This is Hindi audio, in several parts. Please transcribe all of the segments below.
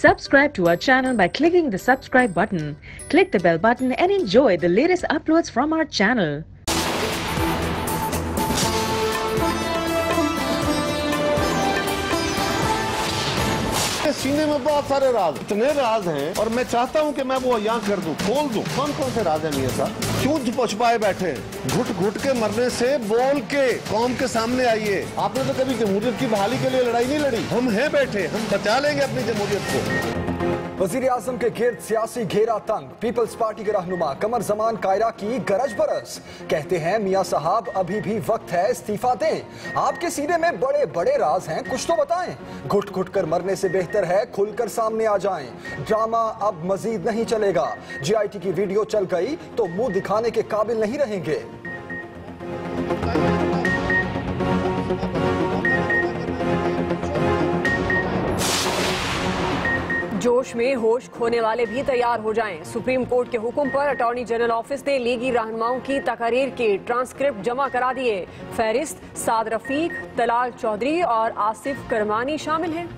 Subscribe to our channel by clicking the subscribe button. Click the bell button and enjoy the latest uploads from our channel. सीने में बहुत सारे राज, इतने राज हैं और मैं चाहता हूं कि मैं वो यहाँ कर दूं, खोल दूं। कौन कौन से राज हैं मियां साहब? क्यों छुपाए बैठे हैं? घुट घुट के मरने से बोल के कौम के सामने आइए। आपने तो कभी जमहूरियत की बहाली के लिए लड़ाई नहीं लड़ी। हम हैं बैठे, हम बचा लेंगे अपनी जमहूरियत को। वजीर आजम के गिर्द सियासी घेरा तंग। पीपल्स पार्टी के रहनुमा कमर जमान कायरा की गरज बरस। कहते हैं मियां साहब अभी भी वक्त है इस्तीफा दें। आपके सीने में बड़े बड़े राज हैं, कुछ तो बताएं। घुट घुट कर मरने से बेहतर है खुलकर सामने आ जाएं। ड्रामा अब मजीद नहीं चलेगा। जीआईटी की वीडियो चल गई तो मुंह दिखाने के काबिल नहीं रहेंगे। जोश में होश खोने वाले भी तैयार हो जाएं। सुप्रीम कोर्ट के हुक्म पर अटॉर्नी जनरल ऑफिस ने लीगी रहनुमाओं की तकरीर के ट्रांसक्रिप्ट जमा करा दिए। फहरिस्त साद रफीक, तलाल चौधरी और आसिफ करमानी शामिल हैं।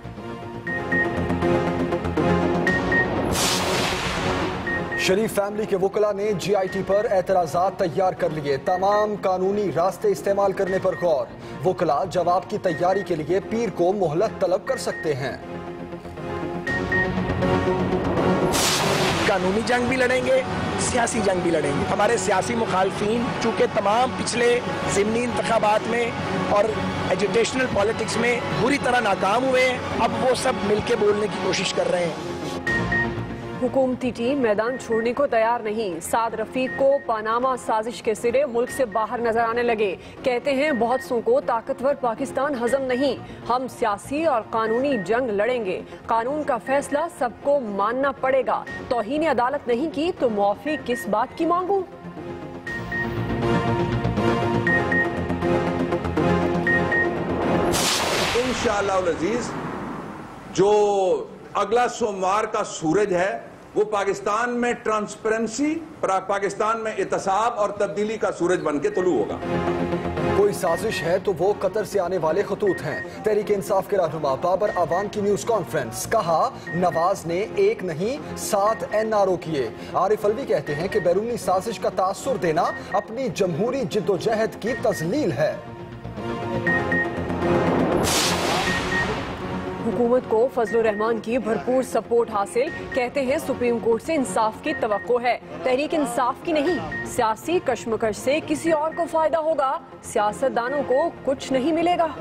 शरीफ फैमिली के वकला ने जीआईटी पर एतराजात तैयार कर लिए। तमाम कानूनी रास्ते इस्तेमाल करने पर गौर। वकला जवाब की तैयारी के लिए पीर को मोहलत तलब कर सकते हैं। कानूनी जंग भी लड़ेंगे, सियासी जंग भी लड़ेंगे। हमारे सियासी मुखालफीन चूंकि तमाम पिछले ज़िमनी इंतखाबात में और एजुटेशनल पॉलिटिक्स में बुरी तरह नाकाम हुए हैं, अब वो सब मिलके बोलने की कोशिश कर रहे हैं। हुकूमती टीम मैदान छोड़ने को तैयार नहीं। साद रफीक को पनामा साजिश के सिरे मुल्क से बाहर नजर आने लगे। कहते हैं बहुत सौ को ताकतवर पाकिस्तान हजम नहीं, हम सियासी और कानूनी जंग लड़ेंगे। कानून का फैसला सबको मानना पड़ेगा। तौहीन अदालत नहीं की तो मुआफी किस बात की मांगू। इंशाअल्लाह अज़ीज जो अगला सोमवार का सूरज है वो पाकिस्तान में ट्रांसपेरेंसी, पाकिस्तान में इत्तेसाब और तब्दीली का सूरज बन के तुलू होगा। कोई साजिश है तो वो कतर से आने वाले खतूत हैं। तहरीक इंसाफ के रहनुमा बाबर अवान की न्यूज कॉन्फ्रेंस। कहा नवाज ने एक नहीं 7 NRO किए। आरिफ अलवी कहते हैं कि बैरूनी साजिश का तासुर देना अपनी जमहूरी जिद्दोजहद की तजलील है। हुकूमत को फजलुर रहमान की भरपूर सपोर्ट हासिल। कहते हैं सुप्रीम कोर्ट से इंसाफ की तवक्को है, तहरीक इंसाफ की नहीं। सियासी कशमकश से किसी और को फायदा होगा, सियासतदानों को कुछ नहीं मिलेगा।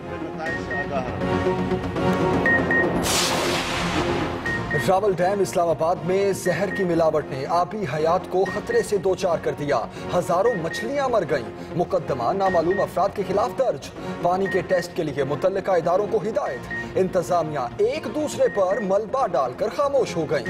रावल डैम इस्लामाबाद में जहर की मिलावट ने आबी हयात को खतरे से दो चार कर दिया। हजारों मछलियां मर गईं। मुकदमा नामालूम अफराद के खिलाफ दर्ज। पानी के टेस्ट के लिए मुतल्लिका इदारों को हिदायत। इंतजामिया एक दूसरे पर मलबा डालकर खामोश हो गई।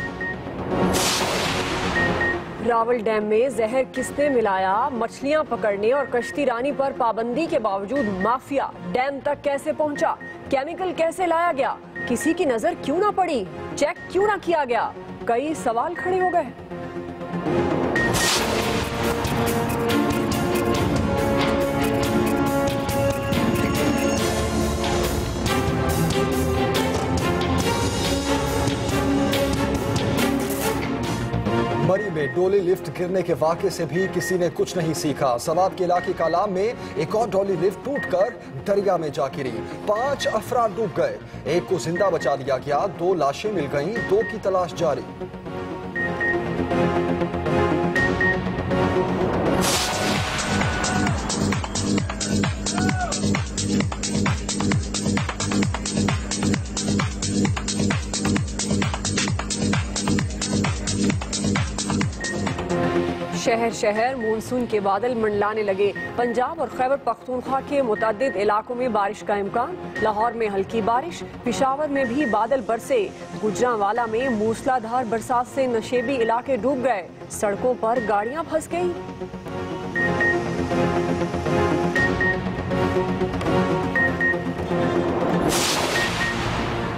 रावल डैम में जहर किसने मिलाया? मछलियां पकड़ने और कश्ती रानी पर पाबंदी के बावजूद माफिया डैम तक कैसे पहुंचा? केमिकल कैसे लाया गया? किसी की नजर क्यों ना पड़ी? चेक क्यों ना किया गया? कई सवाल खड़े हो गए। मरी में डोली लिफ्ट गिरने के वाक़े से भी किसी ने कुछ नहीं सीखा। सवाब के इलाके कालाम में एक और डोली लिफ्ट टूटकर दरिया में जा गिरी। 5 अफराद डूब गए। एक को जिंदा बचा लिया गया, 2 लाशें मिल गईं, 2 की तलाश जारी। शहर शहर मानसून के बादल मंडलाने लगे। पंजाब और खैबर पख्तूनख्वा के मुतअद्दिद इलाकों में बारिश का इम्कान। लाहौर में हल्की बारिश, पिशावर में भी बादल बरसे। गुजरांवाला में मूसलाधार बरसात से नशेबी इलाके डूब गए। सड़कों पर गाड़ियां फंस गईं।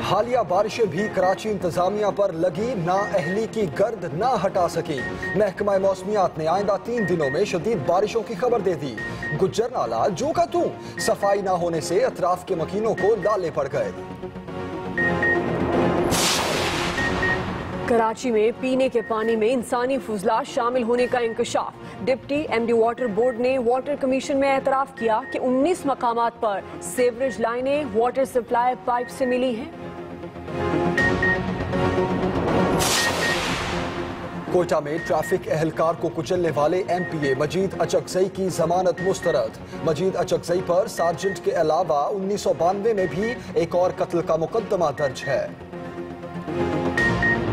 हालिया बारिशें भी कराची इंतजामिया पर लगी नाअहली की गर्द ना हटा सकी। महकमा मौसमियात ने आइंदा 3 दिनों में शदीद बारिशों की खबर दे दी। गुज्जर नाला जू का तू, सफाई ना होने से अतराफ के मकीनों को लाले पड़ गए। कराची में पीने के पानी में इंसानी फुजलात शामिल होने का इंकशाफ। डिप्टी एमडी वाटर बोर्ड ने वाटर कमीशन में एतराफ किया कि 19 मकामात पर सीवरेज लाइनें वाटर सप्लाई पाइप से मिली हैं। कोयटा में ट्रैफिक एहलकार को कुचलने वाले एमपीए मजीद अचकजई की जमानत मुस्तरद। मजीद अचकजई पर सार्जेंट के अलावा 1992 में भी एक और कत्ल का मुकदमा दर्ज है।